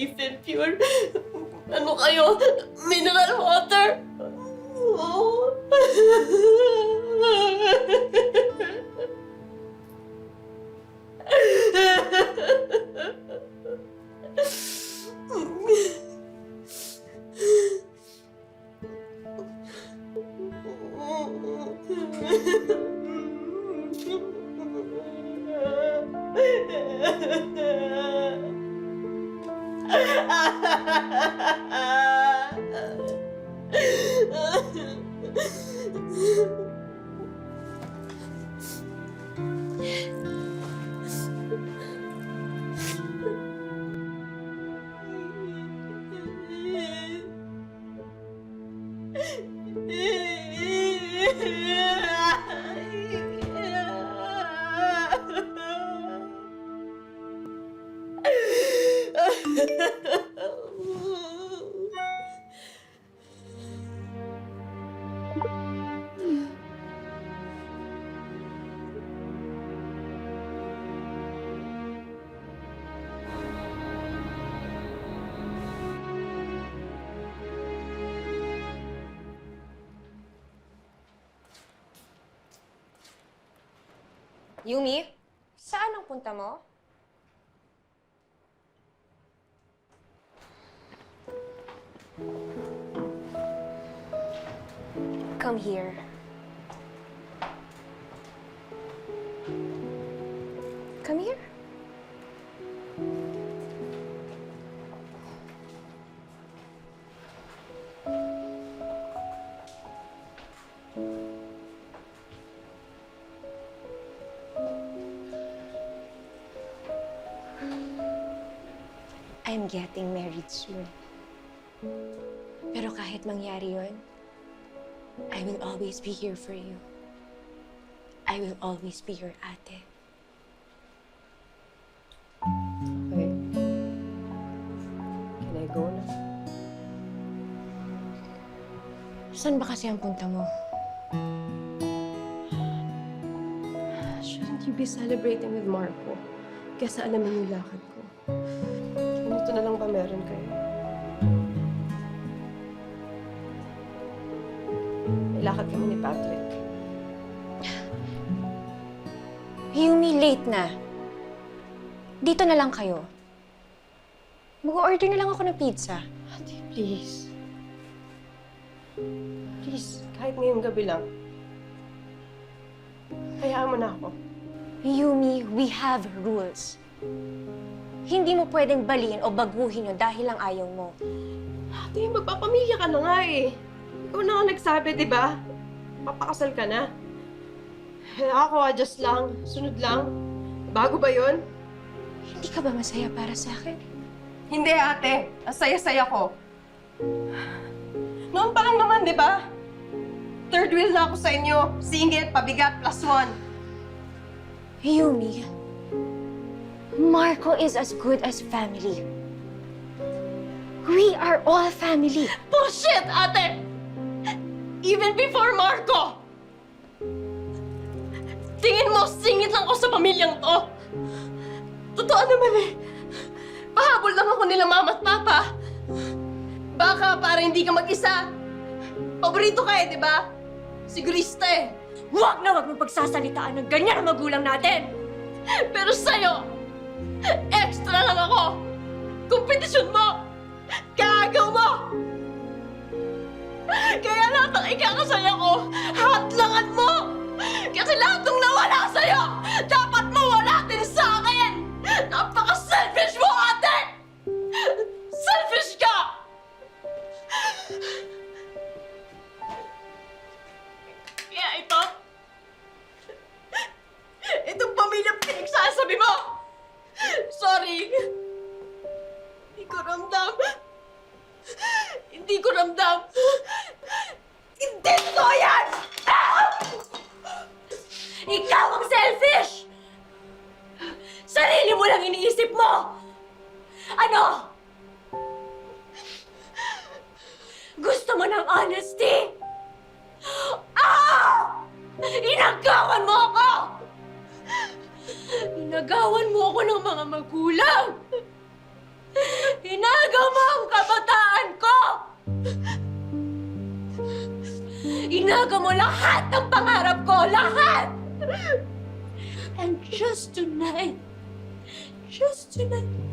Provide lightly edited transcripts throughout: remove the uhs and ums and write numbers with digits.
safe and pure. Ano kayo? Mineral water? Oh. Yumi, saan ang punta mo? Come here. Come here. I'm getting married soon. Pero kahit mangyari yun, I will always be here for you. I will always be your ate. Okay. Can I go na? Saan ba kasi ang punta mo? Shouldn't you be celebrating with Marco? Kesa alamin yung lakad ko. Ganito na lang ba meron kayo? May lakad kami ni Patrick. Yumi, late na. Dito na lang kayo. Mag-order na lang ako ng pizza. Ate, please. Please, kahit ngayong gabi lang. Hayaan mo na ako. Yumi, we have rules. Hindi mo pwedeng baliin o baguhin yun dahil lang ayaw mo. Ate, magpapamilya ka na nga eh. Ikaw na nga nagsabi, di ba? Papakasal ka na. Ako, adjust lang. Sunod lang. Bago ba yon? Hindi ka ba masaya para sa akin? Hindi, ate. Ang saya-saya ko. Noon pa lang naman, di ba? Third wheel na ako sa inyo. Singit, pabigat, +1. Yumi, Marco is as good as family. We are all family. Bullshit, ate! Even before Marco! Tingin mo, singit lang ako sa pamilyang to. Totoo naman eh. Pahabol lang ako nila mama at papa. Baka para hindi ka mag-isa. Paborito ka eh, di ba? Sigurista eh. Huwag na huwag mong pagsasalitaan ng ganyan ang magulang natin! Pero sa'yo, extra lang ako. Kompetisyon mo. Kaagaw mo. Kaya lahat ng ikakasaya ko, hatlangan mo. Kasi lahat ng nawala sa'yo, dapat mawala din sa akin. Napaka-selfish mo, ate! Selfish ka! Kaya itong pamilyang pinagsasabi mo! Sorry! Hindi ko ramdam! Hindi ko ramdam! Hindi totoo yan! Ikaw ang selfish! Sarili mo lang iniisip mo! Ano? Gusto mo ng honesty? Ah! Inagawan mo ako! Inagawan mo ako ng mga magulang! Inagawan Inaga mo lahat ng pangarap ko! Lahat! And just tonight,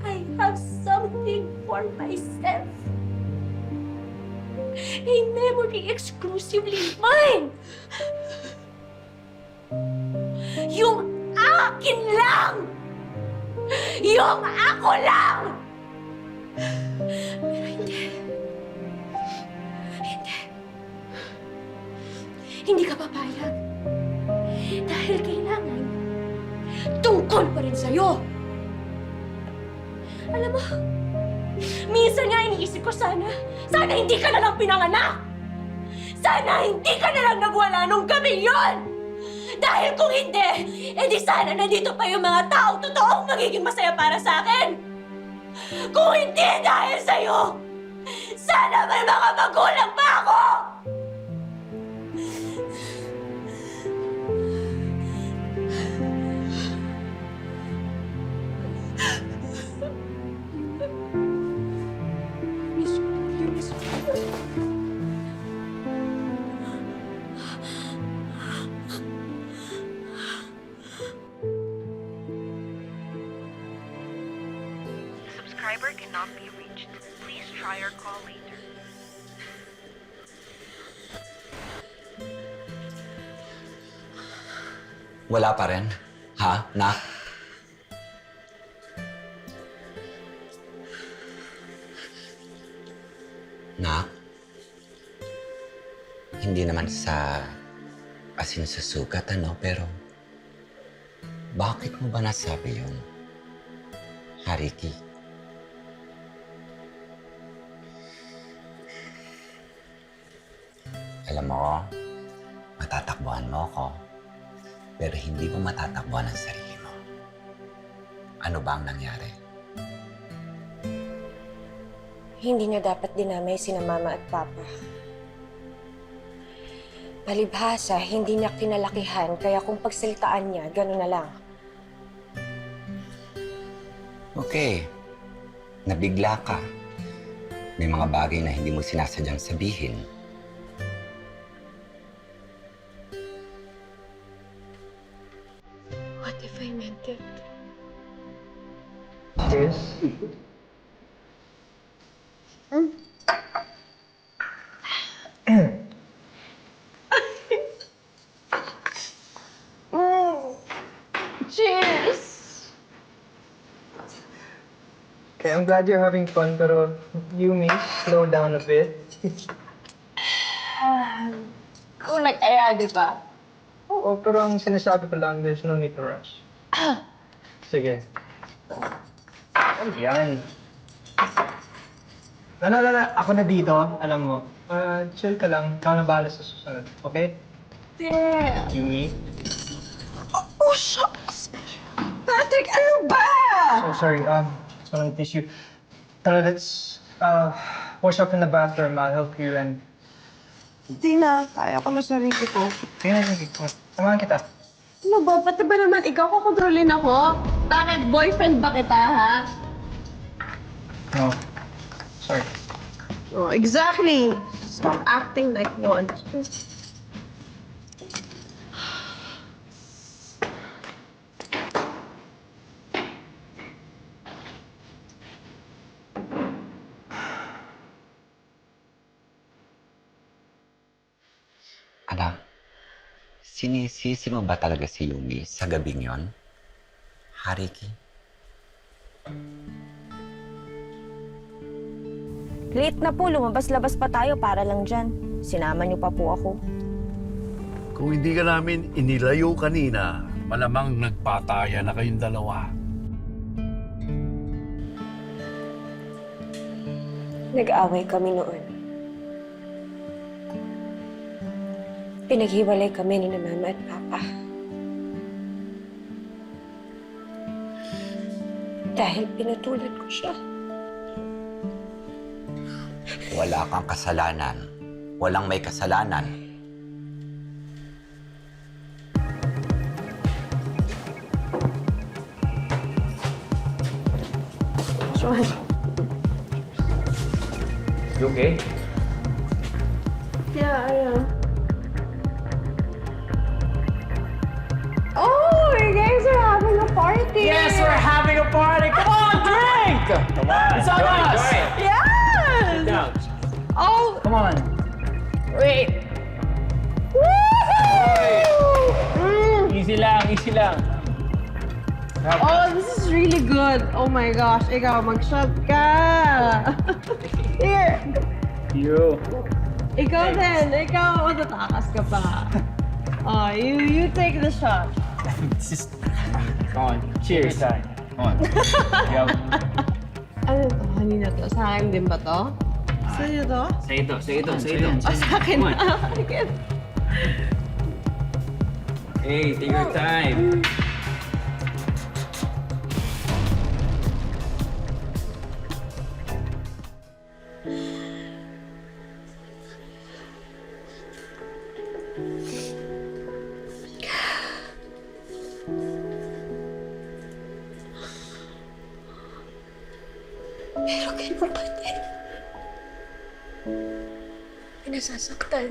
I have something for myself. A memory exclusively mine! Yung akin lang! Yung ako lang! Pero hindi. Hindi ka papayag. Dahil kailangan, tungkol pa rin sa'yo. Alam mo, minsan nga iniisip ko sana hindi ka na lang pinanganak! Sana hindi ka na lang nagwala nung gabi yon! Dahil kung hindi, edi sana nandito pa yung mga taong totoong magiging masaya para sa akin! Kung hindi dahil sa'yo, sana may mga magulang pa ako! Subscriber cannot be reached. Please try your call later. Wala pa rin? Ha, Nak? Nak? Hindi naman sa asin sa sugat, ano? Pero bakit mo ba nasabi yun, Hariki? Alam mo, matatakbuhan mo ako, pero hindi mo matatakbuhan ang sarili mo. Ano ba ang nangyari? Hindi niyo dapat dinamay sina Mama at Papa. Palibhasa, hindi niya kinalakihan, kaya kung pagsalitaan niya, gano'n na lang. Okay, nabigla ka. May mga bagay na hindi mo sinasadyang sabihin. What if I meant it? Yes. Cheers! Okay, I'm glad you're having fun, pero Yumi, slow down a bit. Kung nag-aya, di ba? Oo, pero ang sinasabi ko lang, there's no need to rush. Sige. Ano yan? Wala. Ako na dito, alam mo. Chill ka lang. Ikaw na bahala sa susunod, okay? Damn! Yumi? Oh, shucks! Patrick, ano ba? So sorry, just wanted tissue. Tara, let's wash up in the bathroom. I'll help you and... Hindi na. Kaya ko na sarili ko. Tingnan niyo, samahan kita. Ano ba? Pati ba naman ikaw kukontrolin ako? Bakit? Boyfriend ba kita, ha? No. Sorry. Oh, exactly. Stop acting like one. Anak, sinisisi mo ba talaga si Yumi sa gabing yon? Hariki? Late na po, lumabas-labas pa tayo para lang dyan. Sinama niyo pa po ako. Kung hindi ka namin inilayo kanina, malamang nagpataya na kayong dalawa. Nag-away kami noon. Pinaghiwalay kami ni Mama at Papa. Dahil pinutulad ko siya. Wala kang kasalanan. Walang may kasalanan. You okay? Yeah, I am. party! Yes, we're having a party! Come on, drink! Come on, it's on us! Yes! Down. Oh, Come on. wait. Easy lang, easy lang. Oh, this is really good. Oh my gosh. Ikaw, mag-shot ka. Here. You. Ikaw din. Ikaw, matatakas ka pa. Oh, you take the shot. This is... Come on, cheers. Come on. Yo. Ano to? Kanina to? Sa akin din ba to? Sa'yo to? Say ito, say ito, say ito. Oh, sa akin. Come on. Bakit? Hey, take your time. Pero ganun pa din. Pinasasaktan.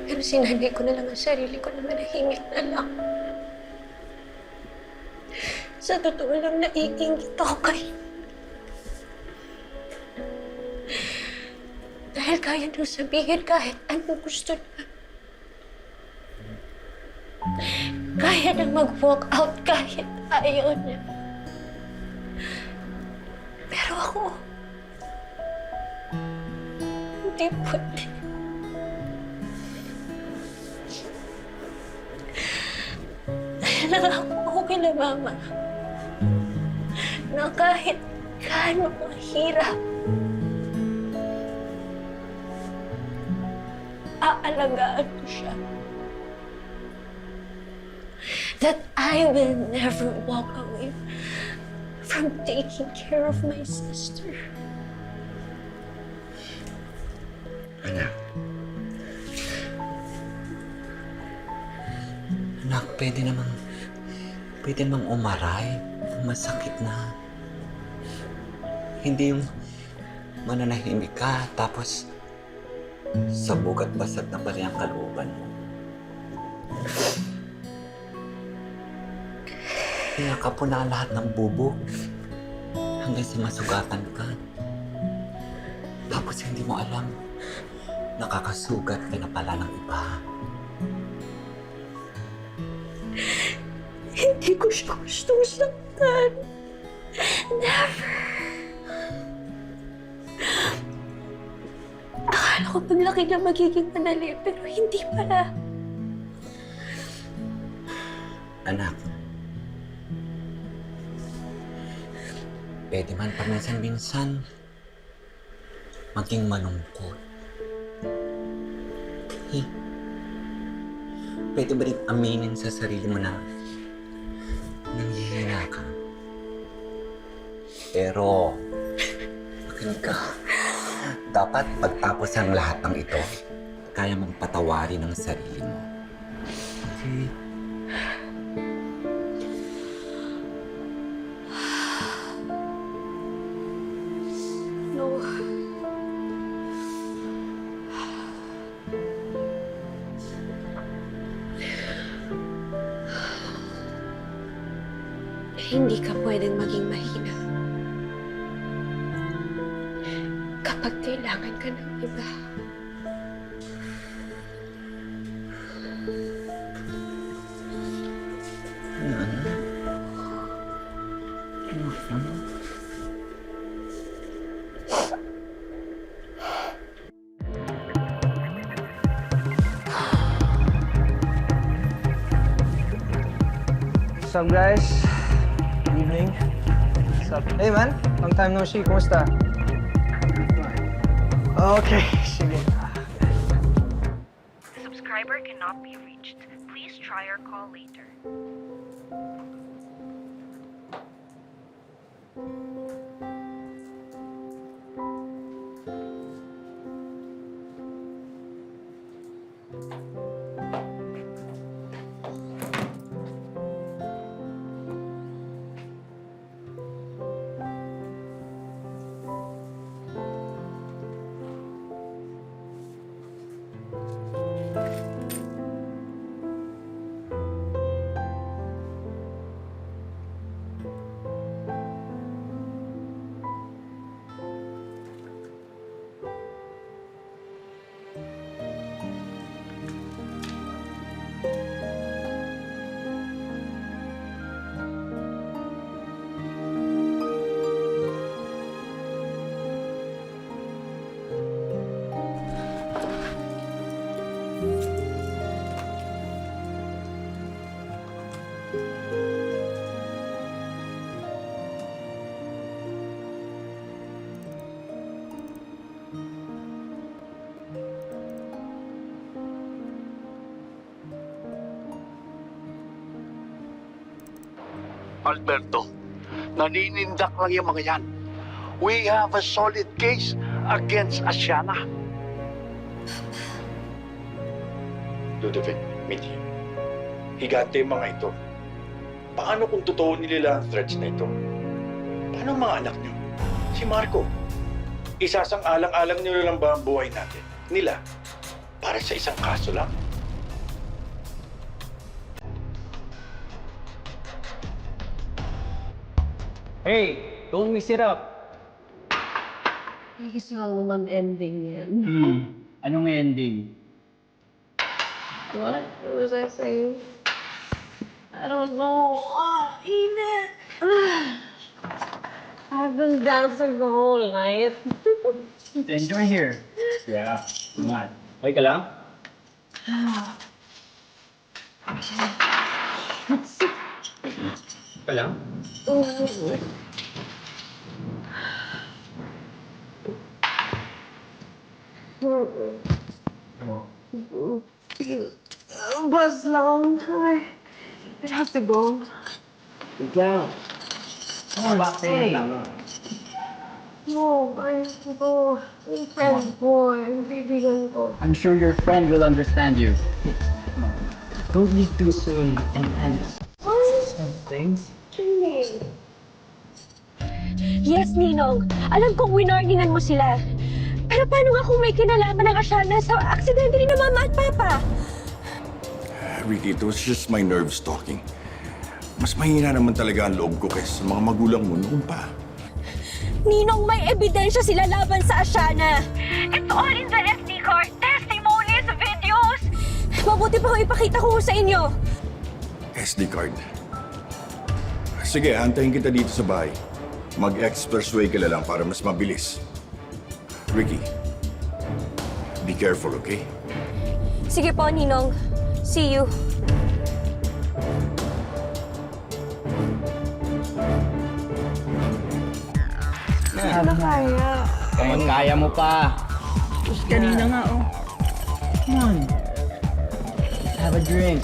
Pero sinanay ko na lang ang sarili ko na manahimik na lang. Sa totoo lang, naiingit ako kay... Dahil kaya nang sabihin kahit anong gusto na. Kaya nang mag-walk out kahit ayaw niya. Pero ako, hindi pwede. Dahil nangako ako kila Mama na kahit gaano mahirap, aalagaan ko siya. That I will never walk away from taking care of my sister. Anak. Anak, pwede namang umaray. Masakit na. Hindi yung mananahimik ka, tapos sabog at basag na pala ang kalooban mo. Kaya ka po na lahat ng bubog hanggang sa masugatan ka. Tapos hindi mo alam, nakakasugat ka na pala ng iba. Hindi ko siya gustong saktan. Never. Akala ko paglaki na magiging madali, pero hindi pala. Anak, pwede man paminsan-minsan maging malungkot. Pwede ba rin aminin sa sarili mo na nanghihina ka? Pero, makinig ka. Dapat pagtapos ang lahat ng ito, kaya mong patawarin ang sarili mo. Okay? No. Hindi ka pwedeng maging mahina kapag kailangan ka ng iba. What's up, guys? Good evening. What's up? Hey, man. Long time no see. Kumusta? Okay, sige. The subscriber cannot be reached. Please try or call later. Alberto. Naninindak lang yung mga yan. We have a solid case against Asiana. Ludovic, Mitty, higante yung mga ito. Paano kung totoo nila ang threats na ito? Paano ang mga anak niyo? Si Marco, isasang-alang-alang niyo lang ba ang buhay natin? Nila? Para sa isang kaso lang? Hey, don't mix it up. Gusto lang naman ending yan. Anong ending? What was I saying? I don't know. Init. I've been dancing the whole night. Enjoy here. Yeah. Come on. Okay ka lang? ka lang? Bus lang. I have to go. Wait lang. Hey. No, I have to go. Yung friend ko, yung kaibigan ko. I'm sure your friend will understand you. Don't leave too soon and some things. Yes, Ninong. Alam kong winarningan mo sila. Pero paano nga kung may kinalaman ng Asiana sa aksidente ni na Mama at Papa? Ricky, it was just my nerves talking. Mas mahina naman talaga ang loob ko kaysa sa mga magulang mo noon pa. Ninong, may ebidensya sila laban sa Asiana. It's all in the SD card, testimonies, videos. Mabuti pa kung ipakita ko sa inyo. SD card. Sige, antayin kita dito sa bahay. Mag-expressway ka lang para mas mabilis. Ricky, be careful, okay? Sige po, Ninong. See you. Kaya mo pa. Kanina nga, oh. Come on. Have a drink.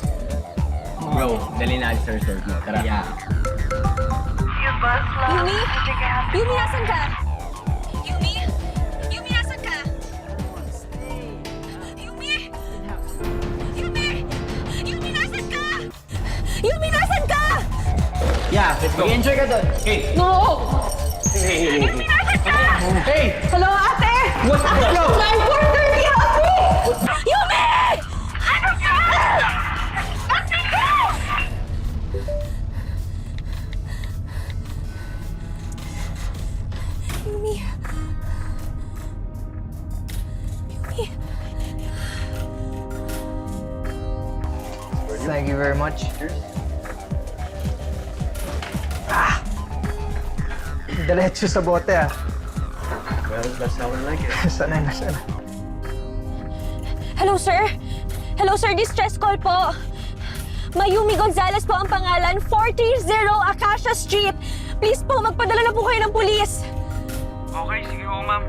Bro, dali natin sa resort mo. Tara. Yeah. Yumi? Yumi, nasan ka? Yumi? Yumi, nasan ka? Yumi? Yumi? Yumi, nasan ka? Yumi, nasan ka? Yeah, let's go. Enjoy ka doon. Hey. No! Yumi, nasan ka? Hey! Hello, ate! What's up? Let's go! 9:40! Help me! Yumi! Ano ka? Bakit ka? Yumi. Yumi. Thank you very much. Diretso sa bote, ah. Well, that's how I like it. Sanay na siya. Hello, sir. Hello, sir. Distress call po. Mayumi Gonzalez po ang pangalan. 430 Acacia Street. Please po, magpadala na po kayo ng pulis. Okay, sige po, ma'am.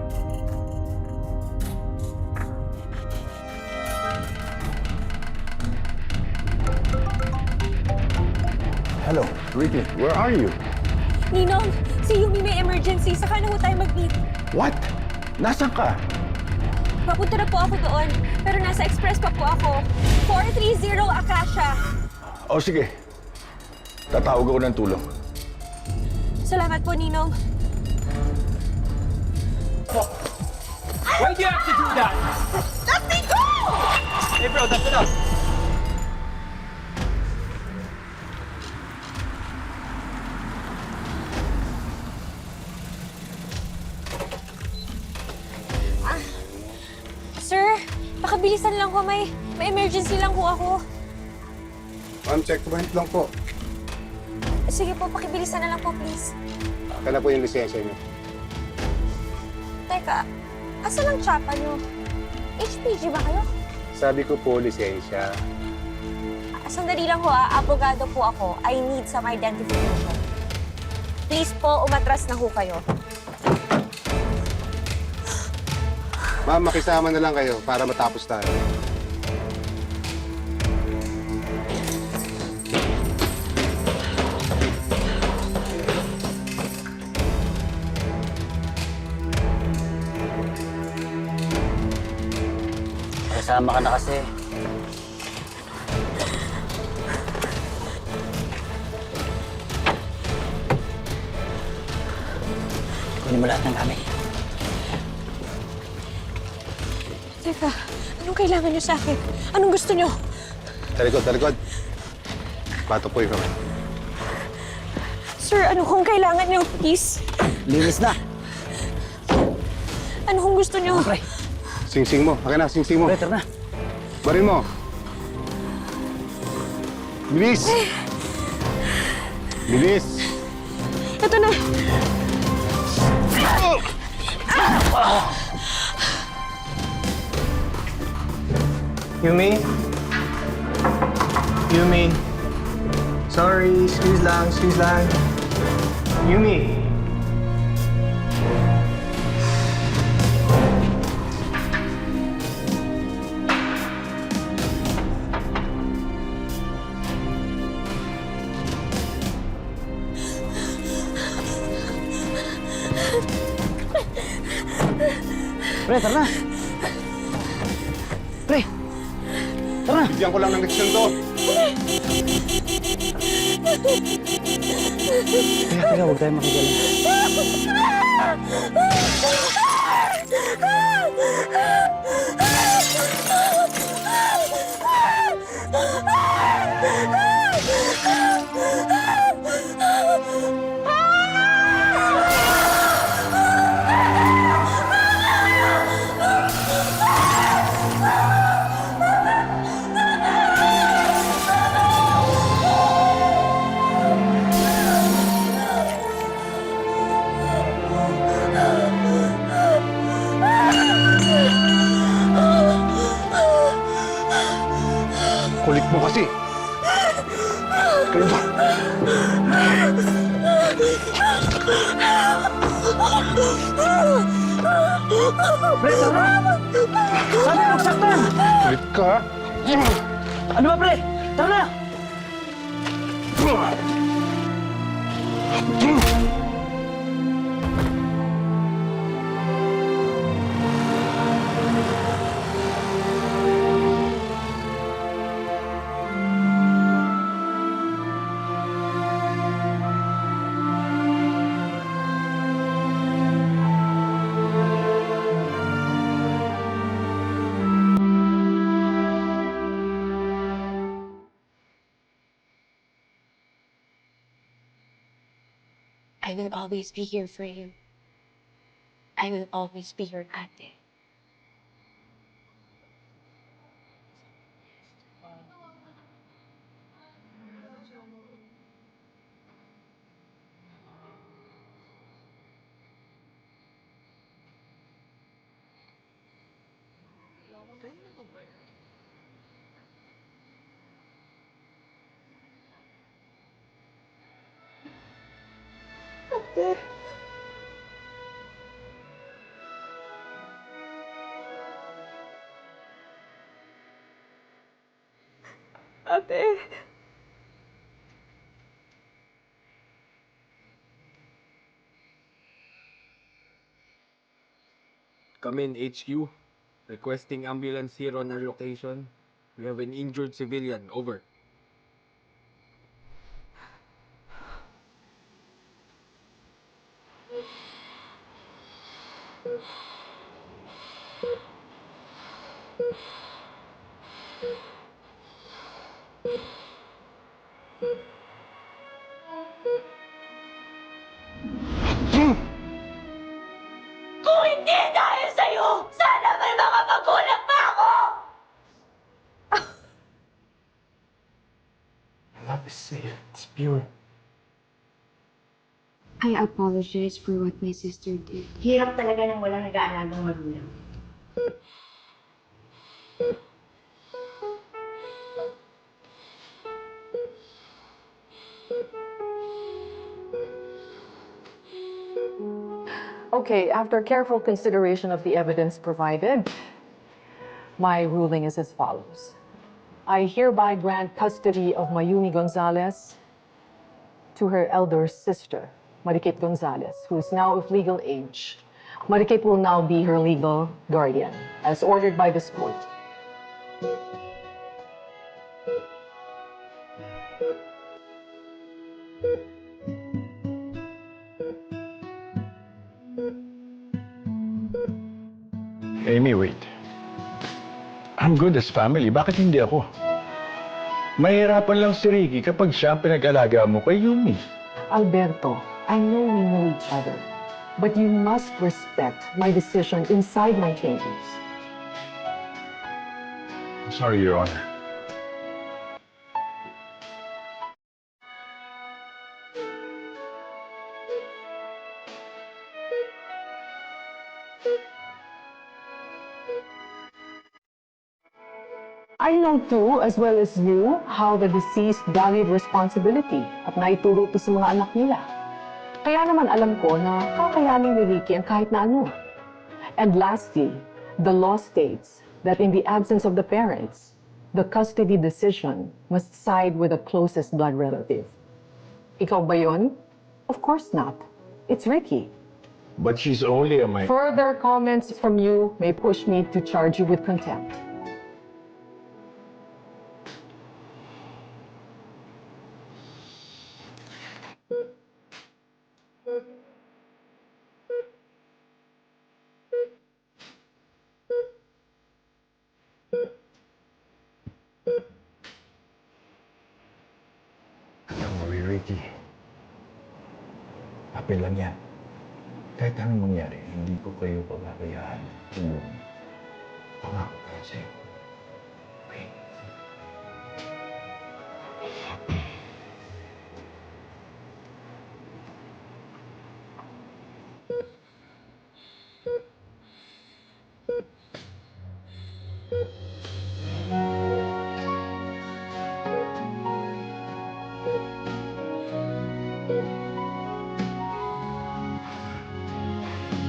Hello, Ricky, where are you? Ninong, si Yumi may emergency. Saka na ho tayo mag-meet. What? Nasaan ka? Papunta na po ako doon. Pero nasa express pa po ako. 430 Acacia. O sige, tatawag ako ng tulong. Salamat po, Ninong. Why do you have to do that? Let me go! Hey bro, that's enough. Sir, pakabilisan lang ko. May emergency lang po ako. Ma'am, checkpoint lang po. Sige po, pakibilisan na lang po, please. Aka na po yung lisensya niyo. Teka, asan ang tsapa niyo? HPG ba kayo? Sabi ko po, lisensya. Sandali lang ho, abogado po ako. I need some identification. Please po, umatras na ho kayo. Ma'am, makisama na lang kayo para matapos tayo. Kasama ka na kasi. Kunin mo lahat ng gamit. Teka, anong kailangan niyo sa akin? Anong gusto niyo? Talikod, talikod. Patupoy kami. Sir, ano kung kailangan niyo? Please. Linis na. Ano kung gusto niyo? Pre, Sing-sing mo. Akin na, sing-sing mo. pre, tara na. Barin mo. Bilis! Bilis! Ito na. Yumi? Yumi? Sorry, excuse lang, excuse lang. Yumi? Pre, tara na. Pre, tara na. Bigyan ko lang ng leksyon to. Teka, huwag tayo makigala. Kulit mo kasi. Kaya ba? Pre, tara na. Sabi mo, saktan. Kulit ka. Ano ba, pre? Tara na. I will always be here for you. I will always be your ate. Ate. Come in, HQ. Requesting ambulance here on our location. We have an injured civilian. Over. Kung hindi dahil sa'yo, sana may mga magulang pa ako! Love is safe. It's pure. I apologize for what my sister did. Hirap talaga nang walang nag-aalagang magulang. Okay, after careful consideration of the evidence provided, my ruling is as follows. I hereby grant custody of Mayumi Gonzalez to her elder sister, Marikit Gonzalez, who is now of legal age. Marikit will now be her legal guardian, as ordered by this court. Amy, wait. I'm good as family. Bakit hindi ako? Mahirapan lang si Ricky kapag siya ang pinag-alaga mo kay Yumi. Alberto, I know we know each other, but you must respect my decision inside my chambers. I'm sorry, Your Honor. I know too, as well as you, how the deceased valued responsibility at naituro to sa mga anak nila. Kaya naman alam ko na kakayanin ni Ricky ang kahit na ano. And lastly, the law states that in the absence of the parents, the custody decision must side with the closest blood relative. Ikaw ba yun? Of course not. It's Ricky. But she's only a minor. Further comments from you may push me to charge you with contempt. Don't worry, Ricky. Apel lang yan. Kahit anong mangyari, hindi ko kayo pagkakayaan. Pangako ko sa'yo. Okay?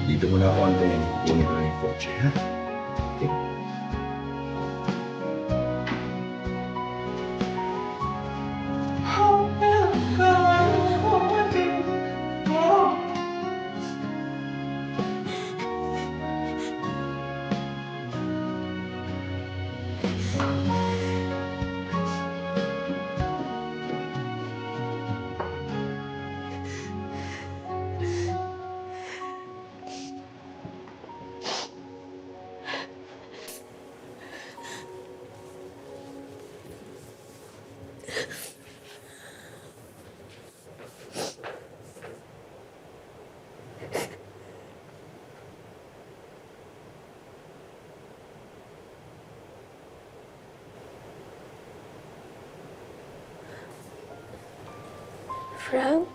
Dito mo na ako antayin. Kunin ko lang yung kotse, ha? Okay? Frank?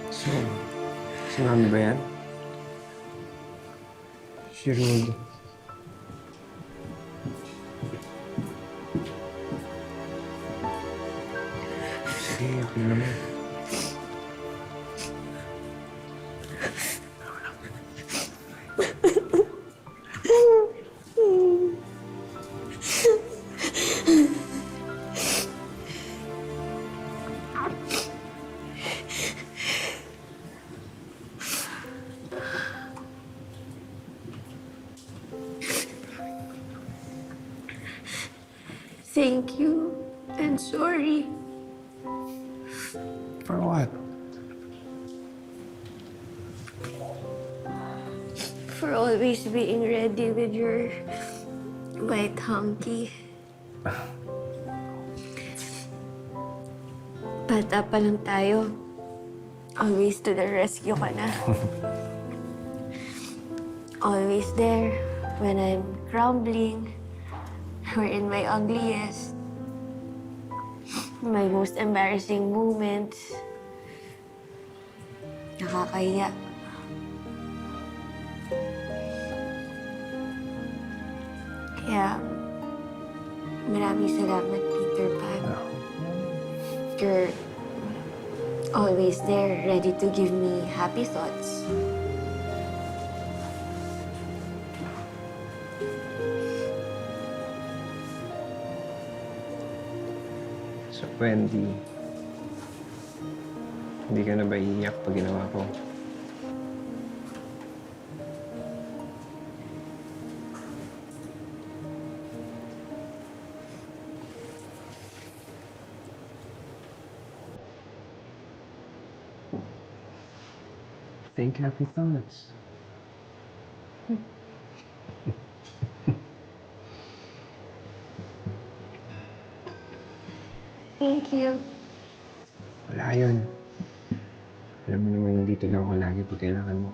So, si Mami ba yan? Si Rude. Sige, okay naman. Thank you and sorry. For what? For always being ready with your white hunky. Bata pa lang tayo. Always to the rescue ka na. Always there when I'm crumbling or in my ugliest. My most embarrassing moments. Nakakahiya. Kaya, maraming salamat, Peter Pan. You're Always there, ready to give me happy thoughts. So, Wendy, hindi ka na ba iiyak pag ginawa ko? Think happy thoughts. Thank you. Wala yun. Alam mo naman, nandito lang ako lagi pag kailangan mo.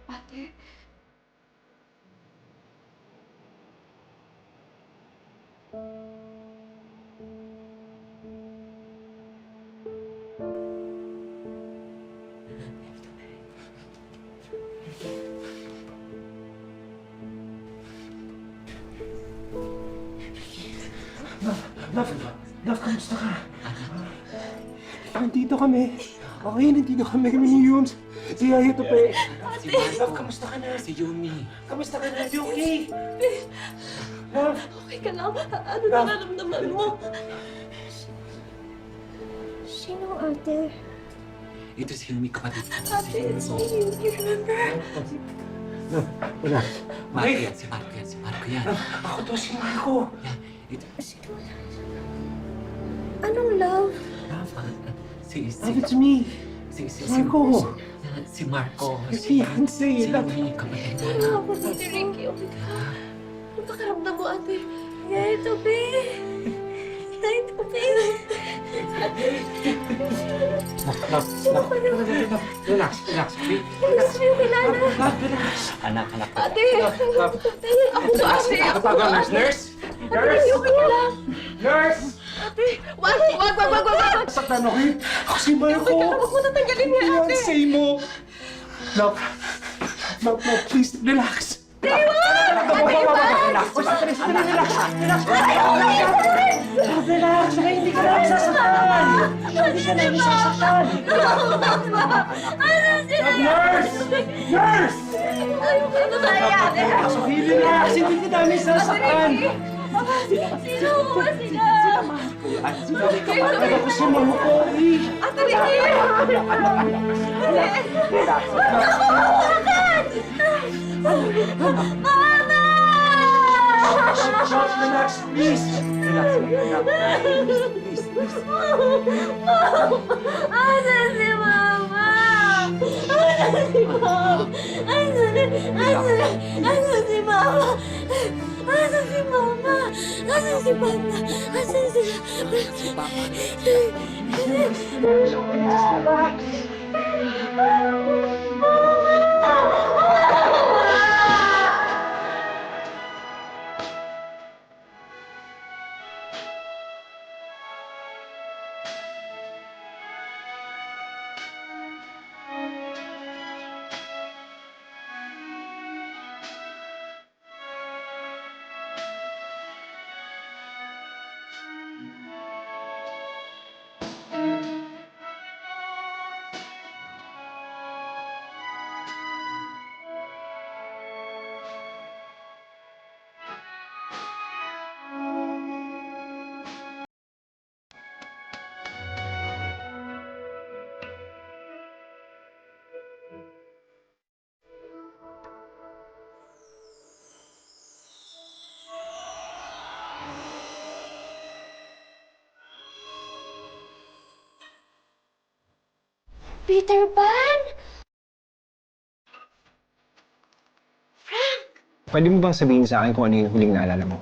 Ate? Love, kamusta ka? Nandito kami. Okay, nandito kami ni Yums. Si Yaya to pe. Si Marco. Love, kamusta ka na? Si Yumi. Kamusta ka na? You okay? Love, Okay ka lang? Ano nararamdaman mo? Sino, ate? Ito si Yumi, kapatid ko. Ate, it's me. You remember? wala. Marco yan, si Marco yan, si Marco yan. Ako to si Marco. Yan, ito. Anong love? Si Love, it's me. Marco. Yan, si Marco. Your fiancé. Si Yumi, kapatid ko. Ano ako dito, Ricky? Okay ka? Ano pakaramdam mo, ate? Yaya, ito, babe. Yaya, ito, babe. Relax, relax. Gusto mo yung kilala? Love, relax. Anak. Ate! Ako ba, ate? Nurse? Nurse! Nurse! Wag! Saktan ako eh. Kasi Marco. Huwag mo natanggalin niya, ate. Say mo. Love, please, relax. Relax. Hindi ka lang sasaktan. Hindi ka lang sasaktan. Nurse! Nurse! Relax, hindi ka namin sasaktan. Sino ba sila? Ako si Marco. Ate Ricky! Mama! Relax, please. Asan si Mama? Asan si Mama? Asan si Mama? Asan si Mama? Asan si Papa? Asan si Peter Pan? Pwede mo bang sabihin sa akin kung ano yung huling naalala mo?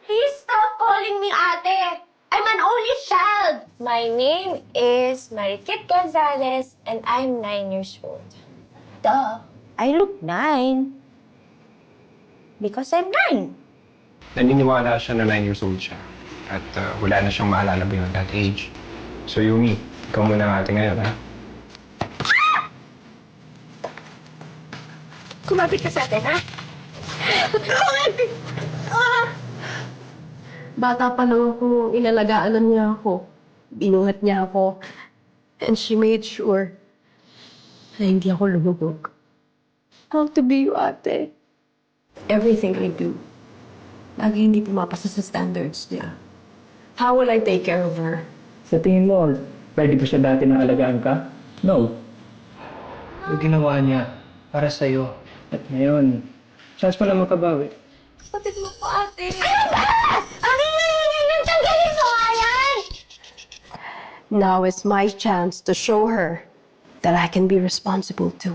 Please stop calling me ate. I'm an only child. My name is Marikit Gonzalez and I'm 9 years old. Duh. I look 9. Because I'm 9. Naniniwala siya na 9 years old siya. At wala na siyang maalala beyond that age. So Yumi, ikaw muna ang ate ngayon, ha? Kumapit ka sa atin, ha? Bata pa lang ako, inalagaan na niya ako. Binuhat niya ako. And she made sure na hindi ako lumubog. How to be you, ate? Everything I do, lagi hindi pumapasa sa standards niya. How will I take care of her? Sa tingin mo, pwede ba siya dati na alagaan ka? No. Yung ginawa niya para sa'yo. At ngayon, chance mo lang makabawi. Kapatid mo po, ate. Tanggalin mo nga yan! Now is my chance to show her that I can be responsible too.